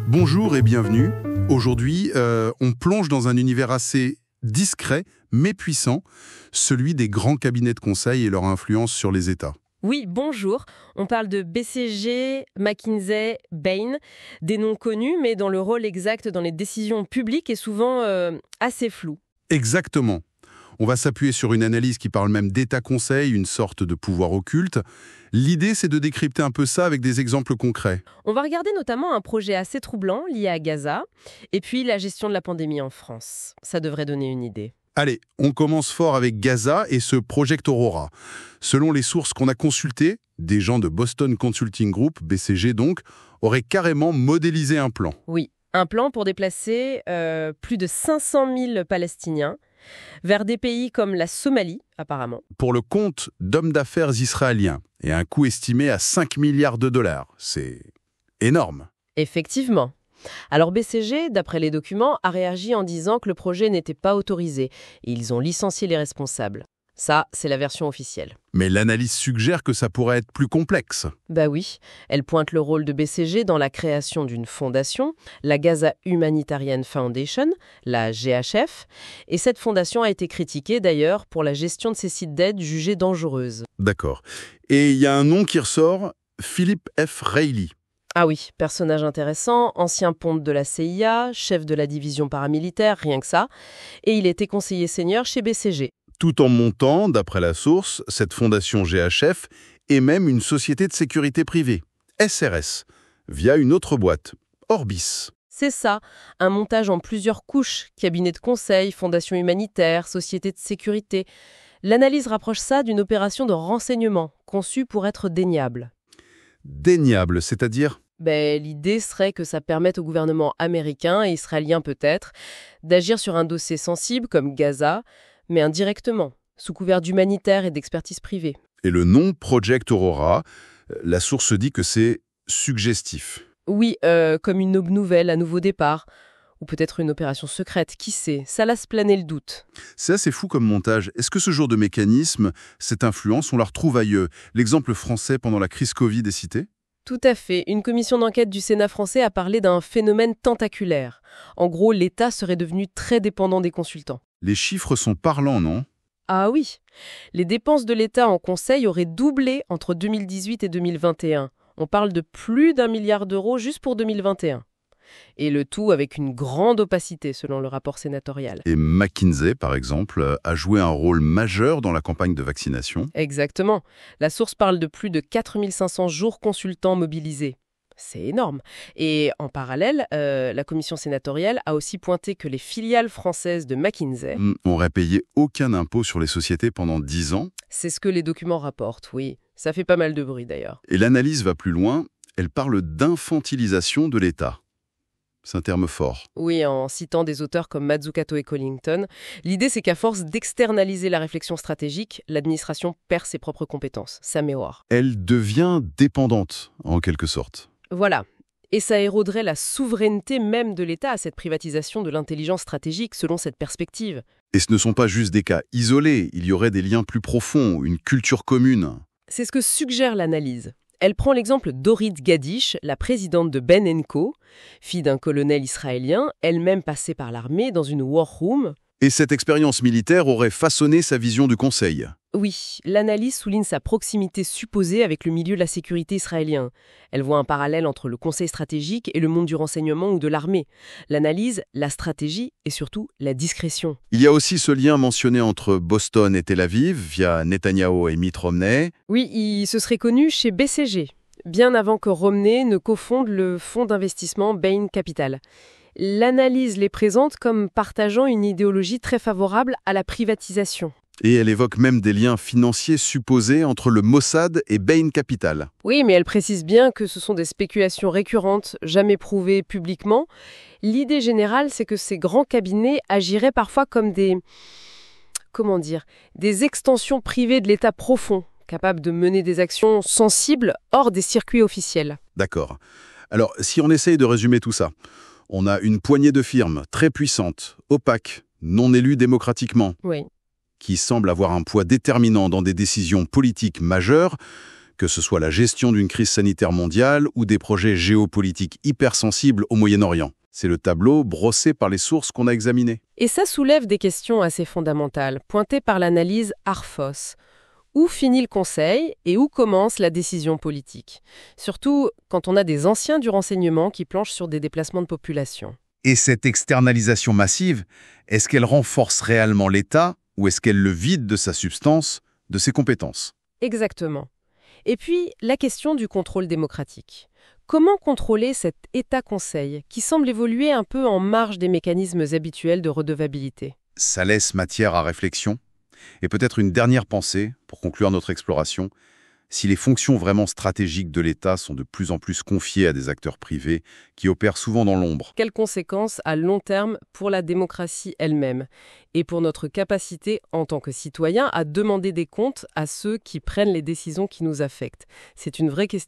Bonjour et bienvenue. Aujourd'hui, on plonge dans un univers assez discret, mais puissant, celui des grands cabinets de conseil et leur influence sur les États. Oui, bonjour. On parle de BCG, McKinsey, Bain, des noms connus, mais dont le rôle exact dans les décisions publiques est souvent assez flou. Exactement. On va s'appuyer sur une analyse qui parle même d'État-conseil, une sorte de pouvoir occulte. L'idée, c'est de décrypter un peu ça avec des exemples concrets. On va regarder notamment un projet assez troublant lié à Gaza, et puis la gestion de la pandémie en France. Ça devrait donner une idée. Allez, on commence fort avec Gaza et ce Project Aurora. Selon les sources qu'on a consultées, des gens de Boston Consulting Group, BCG donc, auraient carrément modélisé un plan. Oui, un plan pour déplacer plus de 500 000 Palestiniens vers des pays comme la Somalie, apparemment. Pour le compte d'hommes d'affaires israéliens, et un coût estimé à 5 milliards de dollars. C'est énorme. Effectivement. Alors BCG, d'après les documents, a réagi en disant que le projet n'était pas autorisé et ils ont licencié les responsables. Ça, c'est la version officielle. Mais l'analyse suggère que ça pourrait être plus complexe. Bah oui, elle pointe le rôle de BCG dans la création d'une fondation, la Gaza Humanitarian Foundation, la GHF, et cette fondation a été critiquée d'ailleurs pour la gestion de ces sites d'aide jugés dangereuses. D'accord. Et il y a un nom qui ressort, Philip F. Reilly. Ah oui, personnage intéressant, ancien ponte de la CIA, chef de la division paramilitaire, rien que ça, et il était conseiller senior chez BCG. Tout en montant, d'après la source, cette fondation GHF est même une société de sécurité privée, SRS, via une autre boîte, Orbis. C'est ça, un montage en plusieurs couches, cabinet de conseil, fondation humanitaire, société de sécurité. L'analyse rapproche ça d'une opération de renseignement, conçue pour être déniable. Déniable, c'est-à-dire ? L'idée serait que ça permette au gouvernement américain et israélien peut-être d'agir sur un dossier sensible comme Gaza, mais indirectement, sous couvert d'humanitaire et d'expertise privée. Et le nom Project Aurora, la source dit que c'est suggestif. Oui, comme une aube nouvelle, un nouveau départ, ou peut-être une opération secrète, qui sait, ça laisse planer le doute. C'est assez fou comme montage. Est-ce que ce genre de mécanisme, cette influence, on la retrouve ailleurs ? L'exemple français pendant la crise Covid est cité ? Tout à fait. Une commission d'enquête du Sénat français a parlé d'un phénomène tentaculaire. En gros, l'État serait devenu très dépendant des consultants. Les chiffres sont parlants, non ? Ah oui, les dépenses de l'État en conseil auraient doublé entre 2018 et 2021. On parle de plus d'1 milliard d'euros juste pour 2021. Et le tout avec une grande opacité, selon le rapport sénatorial. Et McKinsey, par exemple, a joué un rôle majeur dans la campagne de vaccination. Exactement. La source parle de plus de 4500 jours consultants mobilisés. C'est énorme. Et en parallèle, la commission sénatoriale a aussi pointé que les filiales françaises de McKinsey n'auraient payé aucun impôt sur les sociétés pendant 10 ans. C'est ce que les documents rapportent, oui. Ça fait pas mal de bruit d'ailleurs. Et l'analyse va plus loin, elle parle d'infantilisation de l'État. C'est un terme fort. Oui, en citant des auteurs comme Mazzucato et Collington, l'idée c'est qu'à force d'externaliser la réflexion stratégique, l'administration perd ses propres compétences, sa mémoire. Elle devient dépendante, en quelque sorte. Voilà. Et ça éroderait la souveraineté même de l'État à cette privatisation de l'intelligence stratégique selon cette perspective. Et ce ne sont pas juste des cas isolés, il y aurait des liens plus profonds, une culture commune. C'est ce que suggère l'analyse. Elle prend l'exemple d'Orit Gadish, la présidente de Ben & Co, fille d'un colonel israélien, elle-même passée par l'armée dans une war room. Et cette expérience militaire aurait façonné sa vision du Conseil. Oui, l'analyse souligne sa proximité supposée avec le milieu de la sécurité israélien. Elle voit un parallèle entre le conseil stratégique et le monde du renseignement ou de l'armée. L'analyse, la stratégie et surtout la discrétion. Il y a aussi ce lien mentionné entre Boston et Tel Aviv via Netanyahou et Mitt Romney. Oui, il se serait connu chez BCG, bien avant que Romney ne cofonde le fonds d'investissement Bain Capital. L'analyse les présente comme partageant une idéologie très favorable à la privatisation. Et elle évoque même des liens financiers supposés entre le Mossad et Bain Capital. Oui, mais elle précise bien que ce sont des spéculations récurrentes, jamais prouvées publiquement. L'idée générale, c'est que ces grands cabinets agiraient parfois comme des extensions privées de l'État profond, capables de mener des actions sensibles hors des circuits officiels. D'accord. Alors, si on essaye de résumer tout ça, on a une poignée de firmes très puissantes, opaques, non élues démocratiquement. Oui. qui semblent avoir un poids déterminant dans des décisions politiques majeures, que ce soit la gestion d'une crise sanitaire mondiale ou des projets géopolitiques hypersensibles au Moyen-Orient. C'est le tableau brossé par les sources qu'on a examinées. Et ça soulève des questions assez fondamentales, pointées par l'analyse Arfos. Où finit le Conseil et où commence la décision politique? Surtout quand on a des anciens du renseignement qui planchent sur des déplacements de population. Et cette externalisation massive, est-ce qu'elle renforce réellement l'État ou est-ce qu'elle le vide de sa substance, de ses compétences? Exactement. Et puis, la question du contrôle démocratique. Comment contrôler cet État-Conseil qui semble évoluer un peu en marge des mécanismes habituels de redevabilité? Ça laisse matière à réflexion. Et peut-être une dernière pensée, pour conclure notre exploration. Si les fonctions vraiment stratégiques de l'État sont de plus en plus confiées à des acteurs privés qui opèrent souvent dans l'ombre. Quelles conséquences à long terme pour la démocratie elle-même et pour notre capacité en tant que citoyens à demander des comptes à ceux qui prennent les décisions qui nous affectent? C'est une vraie question.